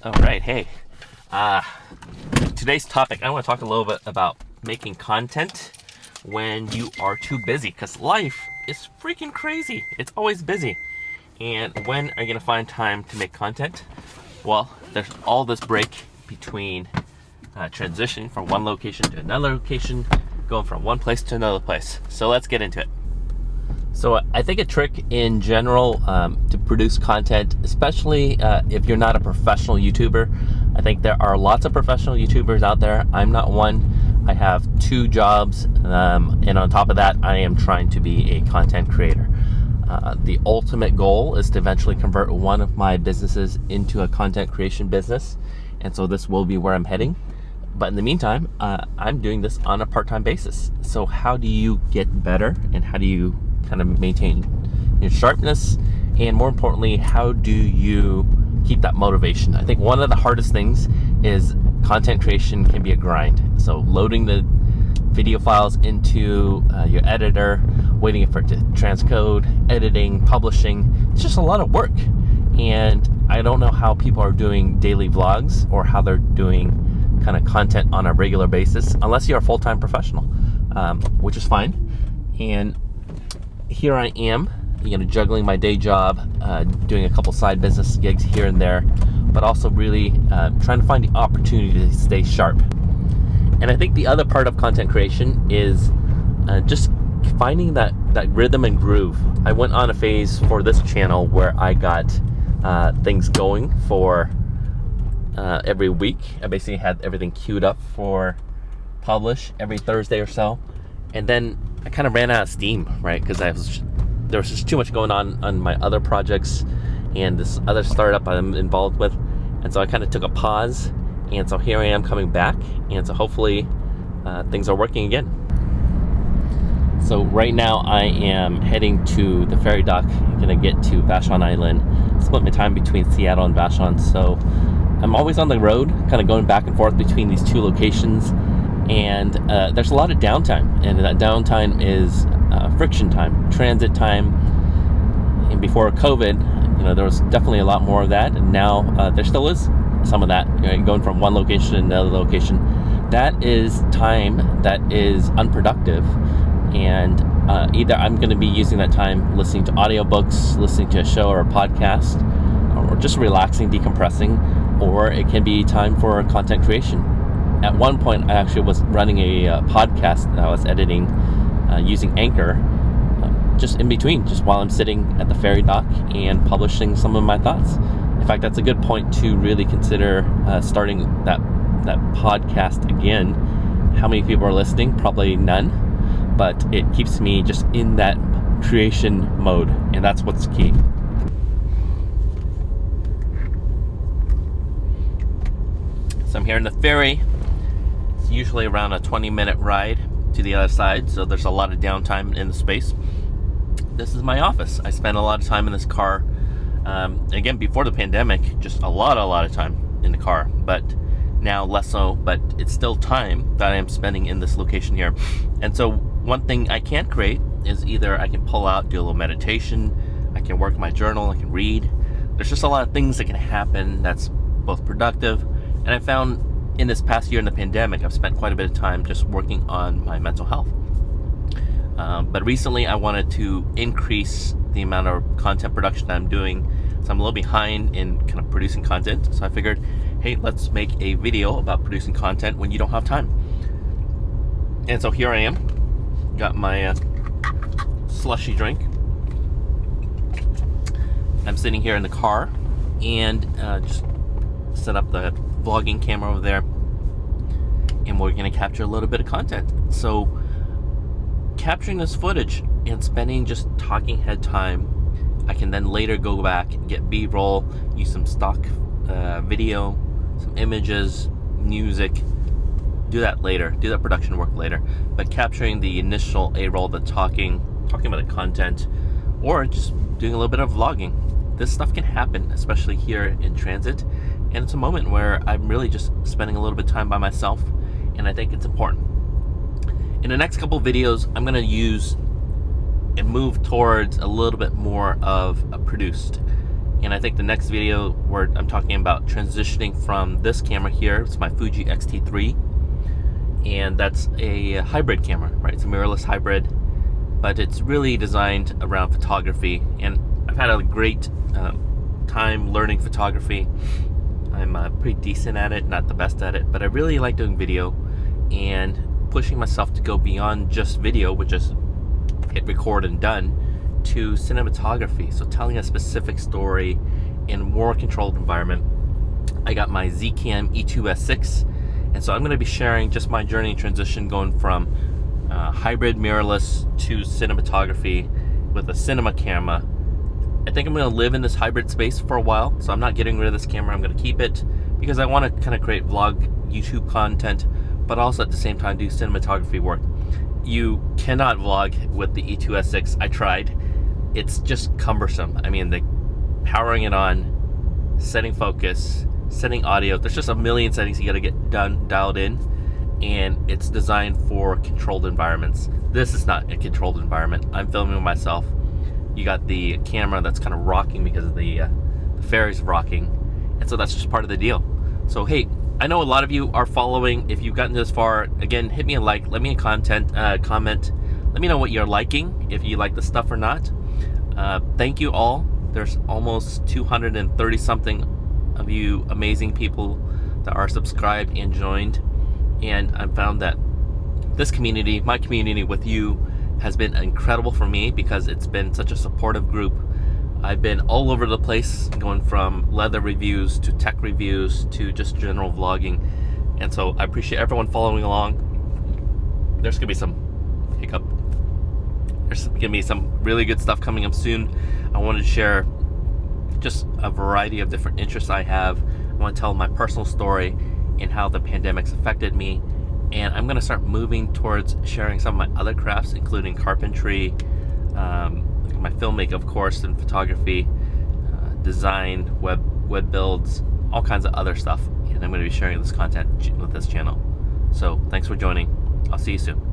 All right, hey. Uh, Today's topic, I want to talk a little bit about making content when you are too busy, because life is freaking crazy. It's always busy. And when are you going to find time to make content? Well, there's all this break between transitioning from one location to another location, going from one place to another place. So let's get into it. So I think a trick in general to produce content, especially if you're not a professional YouTuber, I think there are lots of professional YouTubers out there. I'm not one. I have 2 jobs, and on top of that, I am trying to be a content creator. The ultimate goal is to eventually convert one of my businesses into a content creation business, and so this will be where I'm heading. But in the meantime, I'm doing this on a part-time basis. So how do you get better, and how do you kind of maintain your sharpness, and more importantly, how do you keep that motivation? I think one of the hardest things is content creation can be a grind. So loading the video files into your editor, waiting for it to transcode, editing, publishing, it's just a lot of work. And I don't know how people are doing daily vlogs or how they're doing kind of content on a regular basis, unless you're a full-time professional, which is fine. And here I am, juggling my day job, doing a couple side business gigs here and there, but also really trying to find the opportunity to stay sharp. And I think the other part of content creation is just finding that rhythm and groove. I went on a phase for this channel where I got things going for every week. I basically had everything queued up for publish every Thursday or so, and then I kind of ran out of steam, right? Because there was just too much going on my other projects and this other startup I'm involved with, and so I kind of took a pause. And so here I am coming back, and so hopefully things are working again. So right now I am heading to the ferry dock. I'm gonna get to Vashon Island, split my time between Seattle and Vashon. So I'm always on the road, kind of going back and forth between these 2 locations. And there's a lot of downtime, and that downtime is friction time, transit time. And before COVID, there was definitely a lot more of that, and now there still is some of that. Going from one location to another location, that is time that is unproductive. And either I'm going to be using that time listening to audiobooks, listening to a show or a podcast, or just relaxing, decompressing, or it can be time for content creation. At one point, I actually was running a podcast that I was editing using Anchor, just in between, just while I'm sitting at the ferry dock and publishing some of my thoughts. In fact, that's a good point to really consider starting that podcast again. How many people are listening? Probably none, but it keeps me just in that creation mode, and that's what's key. So I'm here in the ferry. It's usually around a 20-minute ride to the other side, so there's a lot of downtime in the space. This is my office. I spend a lot of time in this car. Again, before the pandemic, just a lot of time in the car, but now less so, but it's still time that I am spending in this location here. And so one thing I can create is either I can pull out, do a little meditation, I can work my journal, I can read. There's just a lot of things that can happen that's both productive. And I found in this past year in the pandemic, I've spent quite a bit of time just working on my mental health. But recently I wanted to increase the amount of content production that I'm doing. So I'm a little behind in kind of producing content. So I figured, hey, let's make a video about producing content when you don't have time. And so here I am, got my slushy drink. I'm sitting here in the car and just set up the vlogging camera over there, and we're going to capture a little bit of content. So capturing this footage and spending just talking head time, I can then later go back and get B-roll, use some stock video, some images, music, do that later, do that production work later. But capturing the initial A-roll, the talking about the content, or just doing a little bit of vlogging. This stuff can happen, especially here in transit, and it's a moment where I'm really just spending a little bit of time by myself, and I think it's important. In the next couple videos, I'm going to use and move towards a little bit more of a produced And I think the next video where I'm talking about transitioning from this camera here, it's my Fuji X-T3, and that's a hybrid camera, right? It's a mirrorless hybrid, but it's really designed around photography, and I've had a great time learning photography. I'm pretty decent at it, not the best at it, but I really like doing video and pushing myself to go beyond just video, which is hit record and done, to cinematography, so telling a specific story in a more controlled environment. I got my Zcam E2S6, and so I'm going to be sharing just my journey and transition going from hybrid mirrorless to cinematography with a cinema camera. I think I'm going to live in this hybrid space for a while, so I'm not getting rid of this camera. I'm going to keep it because I want to kind of create vlog YouTube content, but also at the same time do cinematography work. You cannot vlog with the E2S6. I tried. It's just cumbersome. I mean, the powering it on, setting focus, setting audio, there's just a million settings you got to get dialed in, and it's designed for controlled environments. This is not a controlled environment. I'm filming with myself. You got the camera that's kind of rocking because of the ferry's rocking, and so that's just part of the deal. So hey, I know a lot of you are following. If you've gotten this far, again, hit me a like, let me a comment, let me know what you're liking, if you like the stuff or not. Thank you all. There's almost 230 something of you amazing people that are subscribed and joined, and I've found that this community, my community with you, has been incredible for me because it's been such a supportive group. I've been all over the place, going from leather reviews to tech reviews to just general vlogging, and so I appreciate everyone following along. There's gonna be some hiccup. There's gonna be some really good stuff coming up soon. I wanted to share just a variety of different interests I have. I want to tell my personal story and how the pandemic's affected me, and I'm gonna start moving towards sharing some of my other crafts, including carpentry, my filmmaking, of course, and photography, design, web builds, all kinds of other stuff. And I'm going to be sharing this content with this channel. So thanks for joining. I'll see you soon.